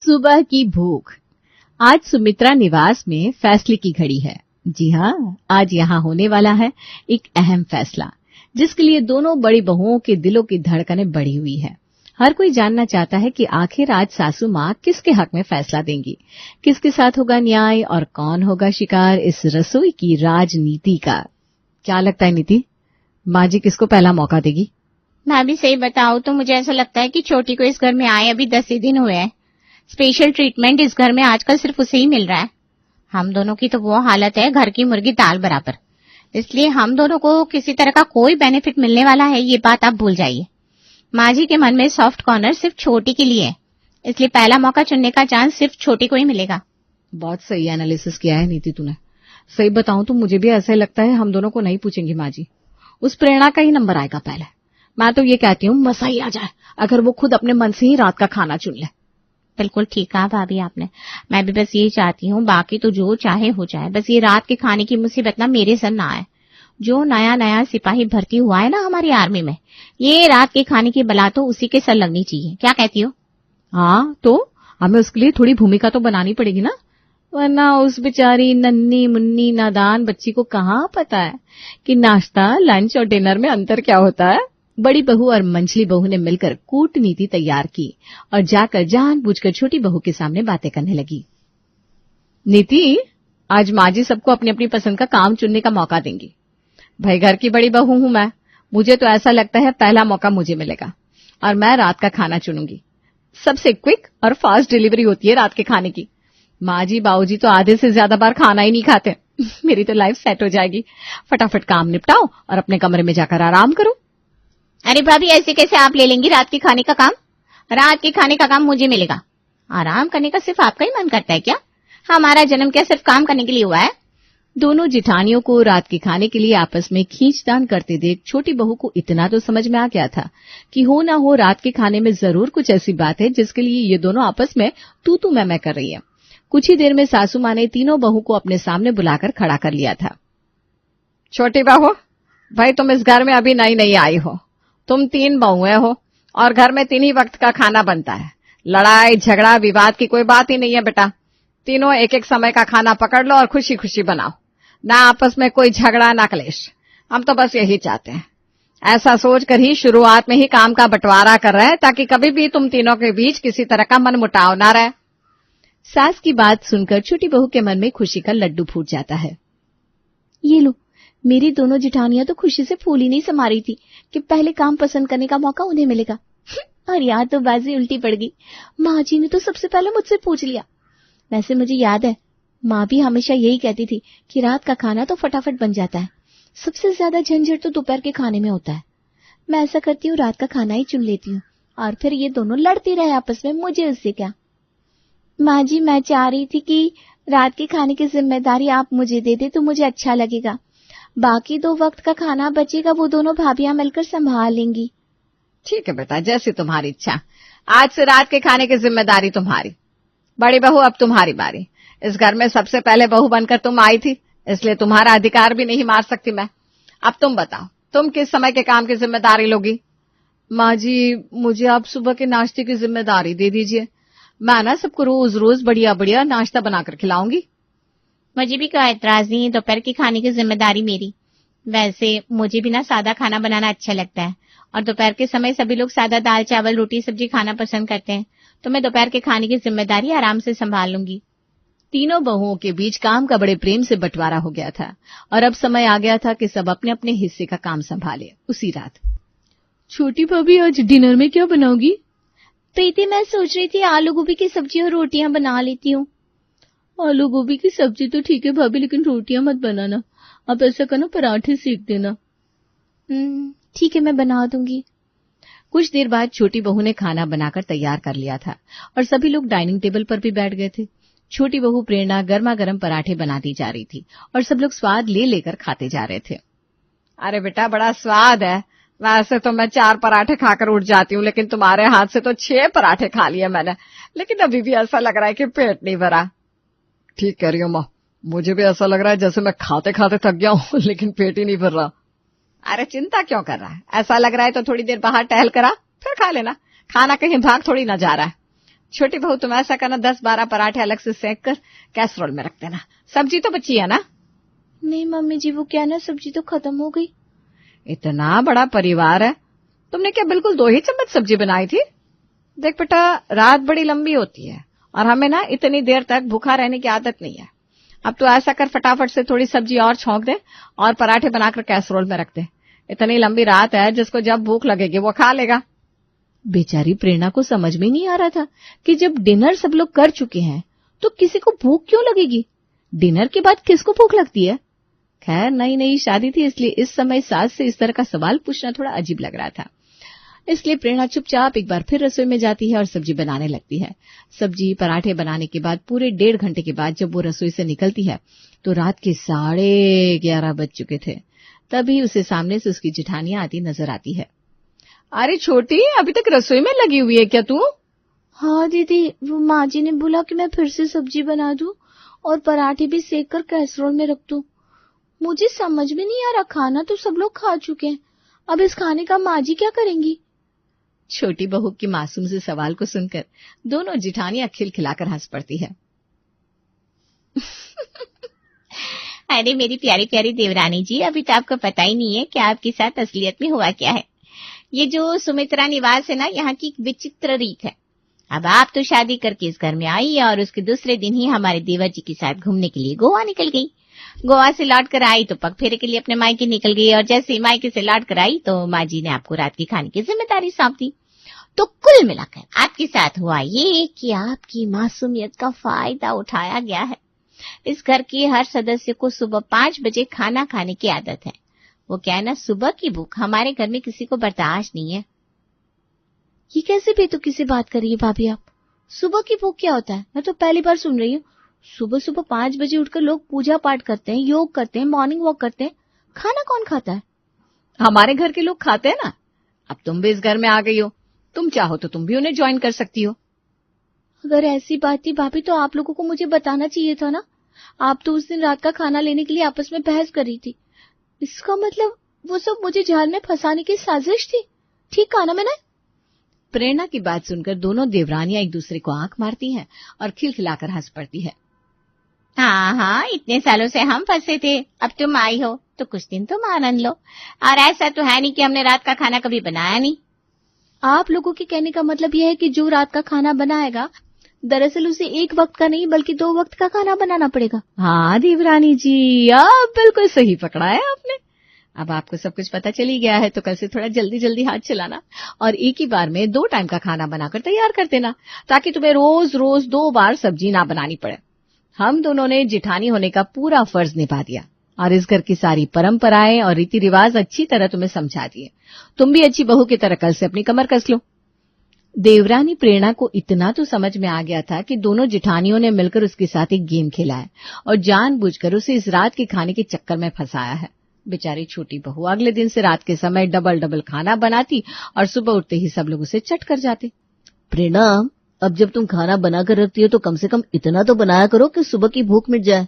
सुबह की भूख। आज सुमित्रा निवास में फैसले की घड़ी है। जी हाँ, आज यहाँ होने वाला है एक अहम फैसला, जिसके लिए दोनों बड़ी बहुओं के दिलों की धड़कनें बढ़ी हुई है। हर कोई जानना चाहता है कि आखिर आज सासू माँ किसके हक में फैसला देंगी, किसके साथ होगा न्याय और कौन होगा शिकार इस रसोई की राजनीति का। क्या लगता है नीति, माँ जी किसको पहला मौका देगी? मैं भी सही बताऊं तो मुझे ऐसा लगता है कि छोटी को इस घर में आए अभी 10 ही दिन हुए हैं। स्पेशल ट्रीटमेंट इस घर में आजकल सिर्फ उसे ही मिल रहा है। हम दोनों की तो वो हालत है घर की मुर्गी दाल बराबर। इसलिए हम दोनों को किसी तरह का कोई बेनिफिट मिलने वाला है ये बात आप भूल जाइए। माँ जी के मन में सॉफ्ट कॉर्नर सिर्फ छोटी के लिए है, इसलिए पहला मौका चुनने का चांस सिर्फ छोटी को ही मिलेगा। बहुत सही एनालिसिस किया है नीति तूने। सही बताऊं तो मुझे भी ऐसा लगता है हम दोनों को नहीं पूछेंगी माँ जी, उस प्रेरणा का ही नंबर आएगा पहले। मैं तो ये कहती हूँ मसा ही आ जाए अगर वो खुद अपने मन से ही रात का खाना चुन ले। बिल्कुल ठीक कहा भाभी आपने। मैं भी बस यही चाहती हूँ, बाकी तो जो चाहे हो जाए, बस ये रात के खाने की मुसीबत ना मेरे सर ना आए। जो नया नया सिपाही भर्ती हुआ है ना हमारी आर्मी में, ये रात के खाने की बला तो उसी के सर लगनी चाहिए। क्या कहती हो? हाँ, तो हमें उसके लिए थोड़ी भूमिका तो बनानी पड़ेगी ना, वरना उस बेचारी नन्ही मुन्नी नादान बच्ची को कहाँ पता है कि नाश्ता, लंच और डिनर में अंतर क्या होता है। बड़ी बहू और मंझली बहू ने मिलकर कूटनीति तैयार की और जाकर जानबूझकर छोटी बहू के सामने बातें करने लगी। नीति, आज माँ जी सबको अपनी अपनी पसंद का काम चुनने का मौका देंगी। भाई घर की बड़ी बहू हूं मैं, मुझे तो ऐसा लगता है पहला मौका मुझे मिलेगा और मैं रात का खाना चुनूंगी। सबसे क्विक और फास्ट डिलीवरी होती है रात के खाने की। माँ जी बाबूजी तो आधे से ज्यादा बार खाना ही नहीं खाते। मेरी तो लाइफ सेट हो जाएगी। फटाफट काम निपटाओ और अपने कमरे में जाकर आराम करो। अरे भाभी, ऐसे कैसे आप ले लेंगी रात के खाने का काम? रात के खाने का काम मुझे मिलेगा। आराम करने का सिर्फ आपका ही मन करता है क्या? हमारा जन्म क्या सिर्फ काम करने के लिए हुआ है? दोनों जिठानियों को रात के खाने के लिए आपस में खींचतान करते देख छोटी बहू को इतना तो समझ में आ गया था कि हो ना हो रात के खाने में जरूर कुछ ऐसी बात है जिसके लिए ये दोनों आपस में तू मैं कर रही है। कुछ ही देर में सासू माँ ने तीनों बहू को अपने सामने बुलाकर खड़ा कर लिया था। छोटी बहू, भाई तुम इस घर में अभी नई आई हो। तुम 3 बहुएं हो और घर में 3 ही वक्त का खाना बनता है। लड़ाई झगड़ा विवाद की कोई बात ही नहीं है बेटा। तीनों एक एक समय का खाना पकड़ लो और खुशी खुशी बनाओ, ना आपस में कोई झगड़ा ना क्लेश। हम तो बस यही चाहते हैं। ऐसा सोचकर ही शुरुआत में ही काम का बंटवारा कर रहे हैं ताकि कभी भी तुम तीनों के बीच किसी तरह का मनमुटाव ना रहे। सास की बात सुनकर छोटी बहू के मन में खुशी का लड्डू फूट जाता है। ये लो, मेरी दोनों जिठानियां तो खुशी से फूल ही नहीं समा रही थी कि पहले काम पसंद करने का मौका उन्हें मिलेगा। और यहाँ तो बाजी उल्टी पड़ गई। माँ जी ने तो सबसे पहले मुझसे पूछ लिया। वैसे मुझे याद है, माँ भी हमेशा यही कहती थी कि रात का खाना तो फटाफट बन जाता है, सबसे ज्यादा झंझट तो दोपहर के खाने में होता है। मैं ऐसा करती हूँ, रात का खाना ही चुन लेती हूँ और फिर ये दोनों लड़ती रहे आपस में, मुझे उससे क्या। माँ जी, मैं चाह रही थी कि रात के खाने की जिम्मेदारी आप मुझे दे दे तो मुझे अच्छा लगेगा। बाकी 2 वक्त का खाना बचेगा वो दोनों भाभियां मिलकर संभाल लेंगी। ठीक है बेटा, जैसी तुम्हारी इच्छा। आज से रात के खाने की जिम्मेदारी तुम्हारी। बड़ी बहू, अब तुम्हारी बारी। इस घर में सबसे पहले बहू बनकर तुम आई थी, इसलिए तुम्हारा अधिकार भी नहीं मार सकती मैं। अब तुम बताओ, तुम किस समय के काम की जिम्मेदारी लोगी? माँ जी, मुझे आप सुबह के नाश्ते की जिम्मेदारी दे दीजिए। मैं ना सबको रोज रोज बढ़िया बढ़िया नाश्ता बनाकर खिलाऊंगी। मुझे भी कोई एतराज नहीं है, दोपहर के खाने की जिम्मेदारी मेरी। वैसे मुझे भी ना सादा खाना बनाना अच्छा लगता है और दोपहर के समय सभी लोग सादा दाल चावल रोटी सब्जी खाना पसंद करते हैं, तो मैं दोपहर के खाने की जिम्मेदारी आराम से संभाल लूंगी। तीनों बहुओं के बीच काम का बड़े प्रेम से बंटवारा हो गया था और अब समय आ गया था कि सब अपने अपने हिस्से का काम संभाले। उसी रात, छोटी भाभी आज डिनर में क्या बनाओगी? प्रीति, मैं सोच रही थी आलू गोभी की सब्जी और रोटियां बना लेती हूँ। आलू गोभी की सब्जी तो ठीक है भाभी, लेकिन रोटियां मत बनाना। आप ऐसा करना, पराठे सेक देना। ठीक है, मैं बना दूंगी। कुछ देर बाद छोटी बहू ने खाना बनाकर तैयार कर लिया था और सभी लोग डाइनिंग टेबल पर भी बैठ गए थे। छोटी बहू प्रेरणा गर्मा गर्म पराठे बनाती जा रही थी और सब लोग स्वाद ले लेकर खाते जा रहे थे। अरे बेटा, बड़ा स्वाद है। वैसे तो मैं 4 पराठे खाकर उठ जाती हूँ, लेकिन तुम्हारे हाथ से तो 6 पराठे खा लिए मैंने, लेकिन अभी भी ऐसा लग रहा है कि पेट नहीं भरा। ठीक कह रही हो माँ, मुझे भी ऐसा लग रहा है जैसे मैं खाते खाते थक गया हूँ लेकिन पेट ही नहीं भर रहा। अरे चिंता क्यों कर रहा है? ऐसा लग रहा है तो थोड़ी देर बाहर टहल करा फिर खा लेना। खाना कहीं भाग थोड़ी ना जा रहा है। छोटी बहू तुम ऐसा करना, 10-12 पराठे अलग से सेक कर कैसरोल में रख देना। सब्जी तो बची है ना? नहीं मम्मी जी, वो क्या ना, सब्जी तो खत्म हो गई। इतना बड़ा परिवार है, तुमने क्या बिल्कुल 2 ही चम्मच सब्जी बनाई थी? देख बेटा, रात बड़ी लंबी होती है और हमें ना इतनी देर तक भूखा रहने की आदत नहीं है। अब तो ऐसा कर, फटाफट से थोड़ी सब्जी और छौंक दे और पराठे बनाकर कैसरोल में रख दे। इतनी लंबी रात है, जिसको जब भूख लगेगी वो खा लेगा। बेचारी प्रेरणा को समझ में नहीं आ रहा था कि जब डिनर सब लोग कर चुके हैं तो किसी को भूख क्यों लगेगी। डिनर के बाद किसको भूख लगती है? खैर, नई नई शादी थी, इसलिए इस समय सास से इस तरह का सवाल पूछना थोड़ा अजीब लग रहा था। इसलिए प्रेरणा चुपचाप एक बार फिर रसोई में जाती है और सब्जी बनाने लगती है। सब्जी पराठे बनाने के बाद पूरे 1.5 घंटे के बाद जब वो रसोई से निकलती है तो रात के 11:30 बज चुके थे। तभी उसे सामने से उसकी जेठानियां आती नजर आती है। अरे छोटी, अभी तक रसोई में लगी हुई है क्या तू? हाँ दीदी, वो माँ जी ने बोला कि मैं फिर से सब्जी बना दूं और पराठे भी सेक कर कैसरोल में रख दूं। मुझे समझ में नहीं आ रहा, खाना तो सब लोग खा चुके हैं, अब इस खाने का माँ जी क्या करेंगी? छोटी बहू की मासूम से सवाल को सुनकर दोनों जिठानियां खिलखिलाकर हंस पड़ती है। अरे मेरी प्यारी प्यारी देवरानी जी, अभी तो आपको पता ही नहीं है कि आपके साथ असलियत में हुआ क्या है। ये जो सुमित्रा निवास है ना, यहाँ की एक विचित्र रीत है। अब आप तो शादी करके इस घर में आई और उसके दूसरे दिन ही हमारे देवर जी के साथ घूमने के लिए गोवा निकल गई। गोवा से लौट कर आई तो पग फेरे के लिए अपने मायके निकल गई और जैसे ही मायके से लौट कर आई तो माँ जी ने आपको रात के खाने की जिम्मेदारी सौंप दी। तो कुल मिलाकर आपके साथ हुआ ये कि आपकी मासूमियत का फायदा उठाया गया है। इस घर के हर सदस्य को सुबह 5 बजे खाना खाने की आदत है। वो क्या है ना, सुबह की भूख हमारे घर में किसी को बर्दाश्त नहीं है। ये कैसे बेतुकी से बात कर रही है भाभी आप? सुबह की भूख क्या होता है? मैं तो पहली बार सुन रही हूँ। सुबह सुबह 5 बजे उठकर लोग पूजा पाठ करते हैं, योग करते हैं, मॉर्निंग वॉक करते हैं। खाना कौन खाता है? हमारे घर के लोग खाते हैं ना। अब तुम भी इस घर में आ गई हो, तुम चाहो तो तुम भी उन्हें ज्वाइन कर सकती हो। अगर ऐसी बात थी भाभी तो आप लोगों को मुझे बताना चाहिए था ना। आप तो उस दिन रात का खाना लेने के लिए आपस में बहस कर रही थी। इसका मतलब वो सब मुझे जाल में फंसाने की साजिश थी। ठीक कहा ना मैंने? प्रेरणा की बात सुनकर दोनों देवरानियां एक दूसरे को आंख मारती हैं और खिलखिलाकर हंस पड़ती है। हाँ हाँ, इतने सालों से हम फंसे थे, अब तुम आई हो तो कुछ दिन तुम आनंद लो। और ऐसा तो है नहीं कि हमने रात का खाना कभी बनाया नहीं। आप लोगों के कहने का मतलब यह है कि जो रात का खाना बनाएगा दरअसल उसे एक वक्त का नहीं बल्कि 2 वक्त का खाना बनाना पड़ेगा। हाँ देवरानी जी, आप बिल्कुल सही पकड़ा है आपने। अब आपको सब कुछ पता चल ही गया है तो कल से थोड़ा जल्दी जल्दी हाथ चलाना और एक ही बार में 2 टाइम का खाना बनाकर तैयार कर देना, ताकि तुम्हें रोज रोज 2 बार सब्जी ना बनानी पड़े। हम दोनों ने जिठानी होने का पूरा फर्ज निभा दिया और इस घर की सारी परंपराएं और रीति रिवाज अच्छी तरह तुम्हें समझा दिए। तुम भी अच्छी बहू की तरह कल से अपनी कमर कस लो। देवरानी प्रेरणा को इतना तो समझ में आ गया था कि दोनों जिठानियों ने मिलकर उसके साथ एक गेम खेला है और जानबूझकर उसे इस रात के खाने के चक्कर में फंसाया है। बेचारी छोटी बहू अगले दिन से रात के समय डबल डबल खाना बनाती और सुबह उठते ही सब लोग उसे चट कर जाते। प्रेरणा, अब जब तुम खाना बना कर रखती हो तो कम से कम इतना तो बनाया करो कि सुबह की भूख मिट जाए।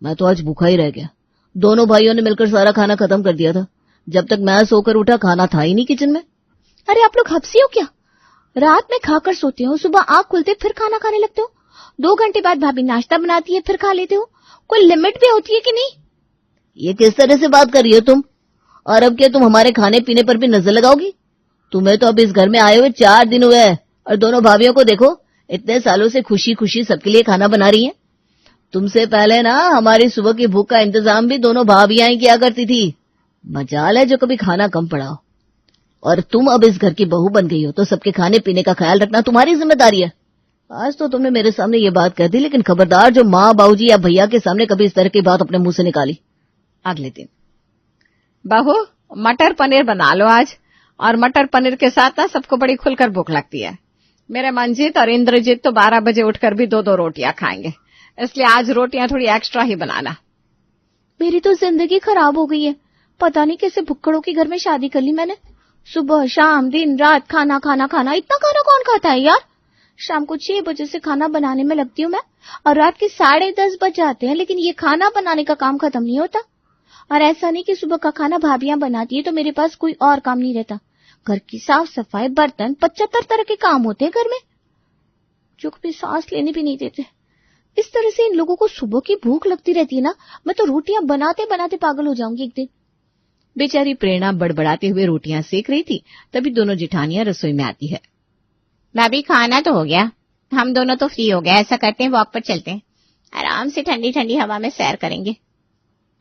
मैं तो आज भूखा ही रह गया। दोनों भाइयों ने मिलकर सारा खाना खत्म कर दिया था। जब तक मैं सोकर उठा खाना था ही नहीं किचन में। अरे आप लोग हफ्सी हो क्या? रात में खाकर सोते हो, सुबह आंख खुलते फिर खाना खाने लगते हो। 2 घंटे बाद भाभी नाश्ता बनाती है फिर खा लेते हो। कोई लिमिट भी होती है कि नहीं? ये किस तरह से बात कर रही हो तुम? और अब क्या तुम हमारे खाने पीने पर भी नजर लगाओगी? तुम्हें तो अब इस घर में आए हुए 4 दिन हुए हैं और दोनों भाभियों को देखो, इतने सालों से खुशी खुशी सबके लिए खाना बना रही हैं। तुमसे पहले ना हमारी सुबह की भूख का इंतजाम भी दोनों भाभियां ही किया करती थी। मजाल है जो कभी खाना कम पड़ा हो। और तुम अब इस घर की बहू बन गई हो तो सबके खाने पीने का ख्याल रखना तुम्हारी जिम्मेदारी है। आज तो तुमने मेरे सामने ये बात कर दी, लेकिन खबरदार जो माँ बाबूजी या भैया के सामने कभी इस तरह की बात अपने मुंह से निकाली। अगले दिन, बहू मटर पनीर बना लो आज, और मटर पनीर के साथ ना सबको बड़ी खुलकर भूख लगती है। मेरे मंजीत और इंद्रजीत तो 12 बजे उठकर भी 2-2 रोटियां खाएंगे, इसलिए आज रोटियां थोड़ी एक्स्ट्रा ही बनाना। मेरी तो जिंदगी खराब हो गई है। पता नहीं कैसे भुक्कड़ों के घर में शादी कर ली मैंने। सुबह शाम दिन रात खाना खाना खाना, इतना खाना कौन खाता है यार? शाम को 6 बजे से खाना बनाने में लगती हूँ मैं और रात के 10:30 बज जाते हैं, लेकिन ये खाना बनाने का काम खत्म नहीं होता। और ऐसा नहीं कि सुबह का खाना भाभियां बनाती है तो मेरे पास कोई और काम नहीं रहता। घर की साफ सफाई, बर्तन, 75 तरह के काम होते हैं घर में। जो कभी सांस लेने भी नहीं देते। इस तरह से इन लोगों को सुबह की भूख लगती रहती है ना, मैं तो रोटियां बनाते बनाते पागल हो जाऊंगी एक दिन। बेचारी प्रेरणा बड़बड़ाते हुए रोटियां सेक रही थी, तभी दोनों जिठानियां रसोई में आती है। भाभी खाना तो हो गया, हम दोनों तो फ्री हो गए, ऐसा करते हैं वॉक पर चलते हैं, आराम से ठंडी ठंडी हवा में सैर करेंगे।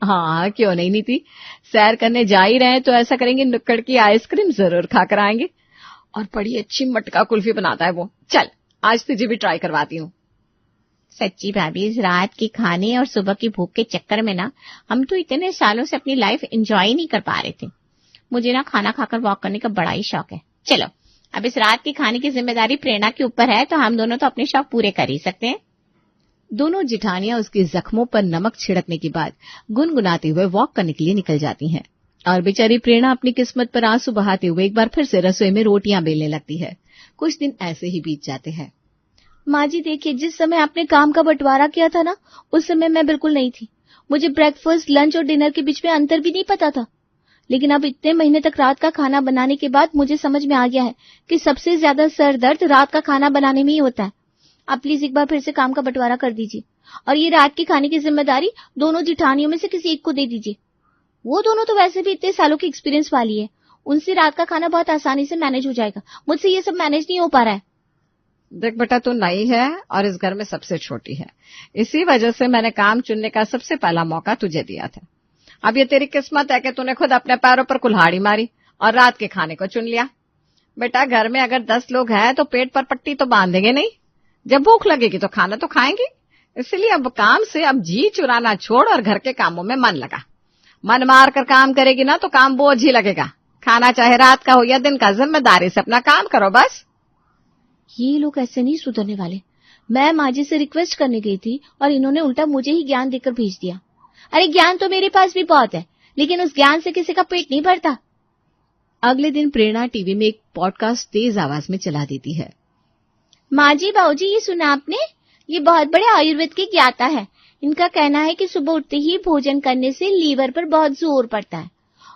हाँ क्यों नहीं नीति, सैर करने जा ही रहे हैं तो ऐसा करेंगे, नुक्कड़ की आइसक्रीम जरूर खाकर आएंगे। और बड़ी अच्छी मटका कुल्फी बनाता है वो, चल आज तुझे भी ट्राई करवाती हूँ। सच्ची भाभी, इस रात के खाने और सुबह की भूख के चक्कर में ना हम तो इतने सालों से अपनी लाइफ एंजॉय नहीं कर पा रहे थे। मुझे ना खाना खाकर वॉक करने का बड़ा ही शौक है। चलो अब इस रात के खाने की जिम्मेदारी प्रेरणा के ऊपर है, तो हम दोनों तो अपने शौक पूरे कर ही सकते हैं। दोनों जिठानियां उसके जख्मों पर नमक छिड़कने के बाद गुनगुनाते हुए वॉक करने के लिए निकल जाती हैं और बेचारी प्रेरणा अपनी किस्मत पर आंसू बहाते हुए एक बार फिर से रसोई में रोटियां बेलने लगती है। कुछ दिन ऐसे ही बीत जाते हैं। माँ जी देखिए, जिस समय आपने काम का बंटवारा किया था ना, उस समय मैं बिल्कुल नहीं थी। मुझे ब्रेकफास्ट, लंच और डिनर के बीच में अंतर भी नहीं पता था। लेकिन अब इतने महीने तक रात का खाना बनाने के बाद मुझे समझ में आ गया है कि सबसे ज्यादा सर दर्द रात का खाना बनाने में ही होता है। आप प्लीज एक बार फिर से काम का बंटवारा कर दीजिए और ये रात के खाने की जिम्मेदारी दोनों जिठानियों में से किसी एक को दे दीजिए। वो दोनों तो वैसे भी इतने सालों की एक्सपीरियंस वाली है, उनसे रात का खाना बहुत आसानी से मैनेज हो जाएगा। मुझसे ये सब मैनेज नहीं हो पा रहा है। देख बेटा, तू नई है और इस घर में सबसे छोटी है, इसी वजह से मैंने काम चुनने का सबसे पहला मौका तुझे दिया था। अब ये तेरी किस्मत है कि तूने खुद अपने पैरों पर कुल्हाड़ी मारी और रात के खाने को चुन लिया। बेटा, घर में अगर 10 लोग हैं तो पेट पर पट्टी तो बांधेंगे नहीं, जब भूख लगेगी तो खाना तो खाएंगे। इसलिए अब काम से अब जी चुराना छोड़ और घर के कामों में मन लगा। मन मार कर काम करेगी ना तो काम बोझ ही लगेगा। खाना चाहे रात का हो या दिन का, जिम्मेदारी से अपना काम करो बस। ये लोग ऐसे नहीं सुधरने वाले। मैं माँ जी से रिक्वेस्ट करने गई थी और इन्होंने उल्टा मुझे ही ज्ञान देकर भेज दिया। अरे ज्ञान तो मेरे पास भी बहुत है, लेकिन उस ज्ञान से किसी का पेट नहीं भरता। अगले दिन प्रेरणा टीवी में एक पॉडकास्ट तेज आवाज में चला देती है। माँ जी, बाबूजी, ये सुना आपने? ये बहुत बड़े आयुर्वेद के ज्ञाता है। इनका कहना है कि सुबह उठते ही भोजन करने से लीवर पर बहुत जोर पड़ता है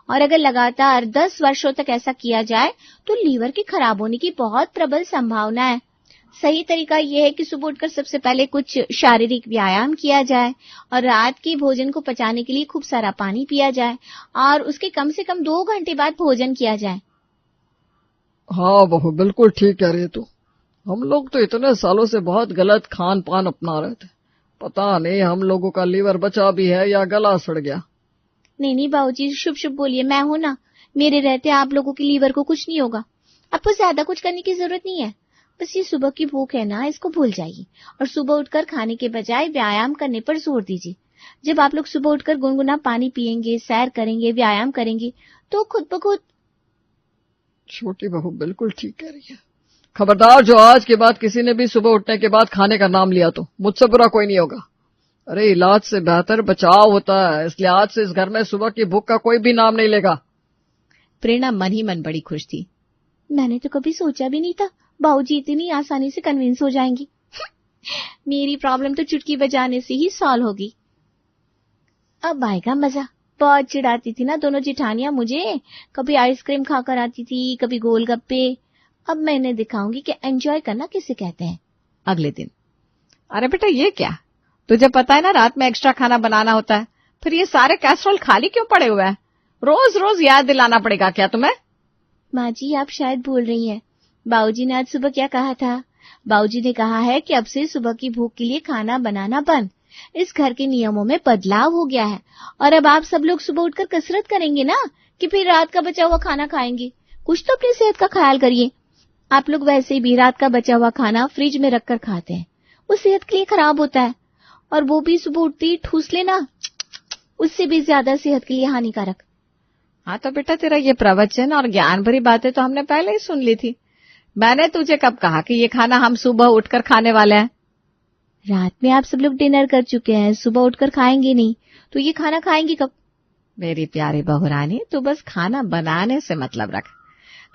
और अगर लगातार 10 वर्षों तक ऐसा किया जाए तो लीवर के खराब होने की बहुत प्रबल संभावना है। सही तरीका यह है कि सुबह उठकर सबसे पहले कुछ शारीरिक व्यायाम किया जाए और रात के भोजन को पचाने के लिए खूब सारा पानी पिया जाए और उसके कम से कम 2 घंटे बाद भोजन किया जाए। हाँ बहू, बिल्कुल ठीक कह रही तू। हम लोग तो इतने सालों से बहुत गलत खान पान अपना रहे थे। पता नहीं हम लोगों का लीवर बचा भी है या गला सड़ गया। नहीं बाबूजी, शुभ शुभ बोलिए। मैं हूं ना, मेरे रहते आप लोगों के लीवर को कुछ नहीं होगा। आपको ज्यादा कुछ करने की जरूरत नहीं है। बस ये सुबह की भूख है ना, इसको भूल जाइए और सुबह उठकर खाने के बजाय व्यायाम करने पर जोर दीजिए। जब आप लोग सुबह उठकर गुनगुना पानी पिएंगे, सैर करेंगे, व्यायाम करेंगे तो खुद ब खुद। छोटी बहू बिल्कुल ठीक कह रही है। खबरदार, जो आज के बाद किसी ने भी सुबह उठने के बाद खाने का नाम लिया तो मुझसे बुरा कोई नहीं होगा। अरे इलाज से बेहतर बचाव होता है, इसलिए आज से इस घर में सुबह की भूख का कोई भी नाम नहीं लेगा। प्रेरणा मन ही मन बड़ी खुश थी। मैंने तो कभी सोचा भी नहीं था बाबूजी इतनी आसानी से कन्विंस हो जाएंगी। मेरी प्रॉब्लम तो चुटकी बजाने से ही सॉल्व होगी। अब आएगा मजा। बहुत चिढ़ाती थी ना दोनों जिठानियां मुझे, कभी आइसक्रीम खाकर आती थी, कभी गोलगप्पे। अब मैं इन्हें दिखाऊंगी कि एंजॉय करना किसे कहते हैं। अगले दिन, अरे बेटा ये क्या, तुझे पता है ना रात में एक्स्ट्रा खाना बनाना होता है, फिर ये सारे कैसरोल खाली क्यों पड़े हुए हैं? रोज रोज याद दिलाना पड़ेगा क्या तुम्हें? माँ जी, आप शायद भूल रही हैं। बाबूजी ने आज सुबह क्या कहा था? बाबूजी ने कहा है कि अब से सुबह की भूख के लिए खाना बनाना बंद। इस घर के नियमों में बदलाव हो गया है और अब आप सब लोग सुबह उठकर कसरत करेंगे ना कि फिर रात का बचा हुआ खाना खाएंगे। कुछ तो अपनी सेहत का ख्याल करिए। आप लोग वैसे भी रात का बचा हुआ खाना फ्रिज में रखकर खाते हैं, वो सेहत के लिए खराब होता है और वो भी सुबह उठते ही ठूस लेना, उससे भी ज्यादा सेहत के लिए हानिकारक। हाँ तो बेटा, तेरा ये प्रवचन और ज्ञान भरी बातें तो हमने पहले ही सुन ली थी। मैंने तुझे कब कहा कि ये खाना हम सुबह उठकर खाने वाले हैं? रात में आप सब लोग डिनर कर चुके हैं, सुबह उठकर खाएंगे नहीं तो ये खाना खाएंगे कब? मेरी प्यारी बहू रानी, तू बस खाना बनाने से मतलब रख।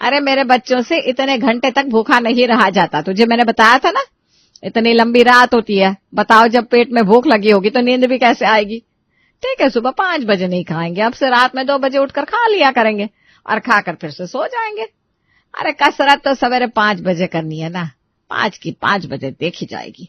अरे मेरे बच्चों से इतने घंटे तक भूखा नहीं रहा जाता, तुझे मैंने बताया था ना। इतनी लंबी रात होती है, बताओ जब पेट में भूख लगी होगी तो नींद भी कैसे आएगी? ठीक है, सुबह 5 बजे नहीं खाएंगे, अब से रात में 2 बजे उठकर खा लिया करेंगे और खाकर फिर से सो जाएंगे। अरे कसरत तो सवेरे 5 बजे करनी है ना, 5 की 5 बजे देखी जाएगी।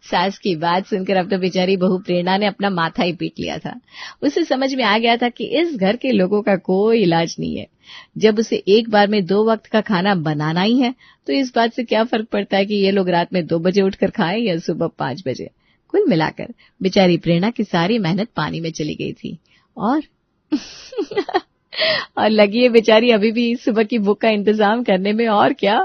सास की बात सुनकर अब तो बेचारी बहू प्रेरणा ने अपना माथा ही पीट लिया था। उसे समझ में आ गया था कि इस घर के लोगों का कोई इलाज नहीं है। जब उसे एक बार में 2 वक्त का खाना बनाना ही है तो इस बात से क्या फर्क पड़ता है कि ये लोग रात में 2 बजे उठकर खाएं या सुबह 5 बजे। कुल मिलाकर बेचारी प्रेरणा की सारी मेहनत पानी में चली गई थी और और लगी है बेचारी अभी भी सुबह की भूख का इंतजाम करने में। और क्या।